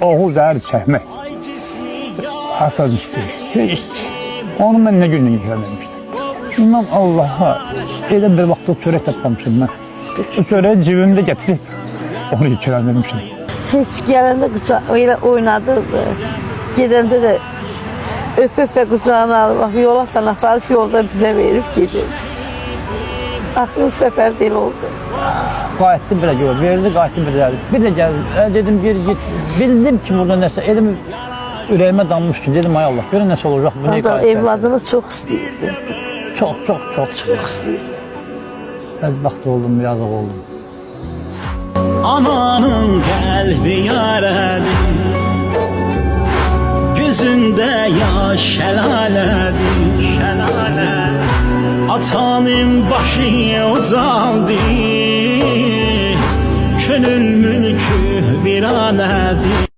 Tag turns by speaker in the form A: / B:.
A: oğul zəhər çəkmək. Asad istəyir. Heç. Onu mən nə gündən yıkələmişdim. Bundan Allaha elə bir vaxt o çörək tapmamışım mən. O çörəyi cibimdə gətirib onu yıkələmişdim.
B: Heç gələndə elə oynadırdı. Gedəndə də öp-öpə qucağına alıb, yola sana aparıb yolda bizə verib gedir. Axırın səfər deyil oldu.
A: Qayıtdım belə gör, verdi, qayıtdım belə gəldi. Bir də gəldi, dedim geri git. Bildim ki burada nəsə, elim ürəyimə dammış ki, dedim ay Allah, görə nəsə olacaq.
B: Adam evladını çox istəyirdi.
A: Çox istəyirdi. Bədbəxt oldum, yazıq oldum.
C: Ananın qəlbi yarədir, gözündə yaş şəlalədir. Atanın başı ucaldı, könül mülkü viranədir.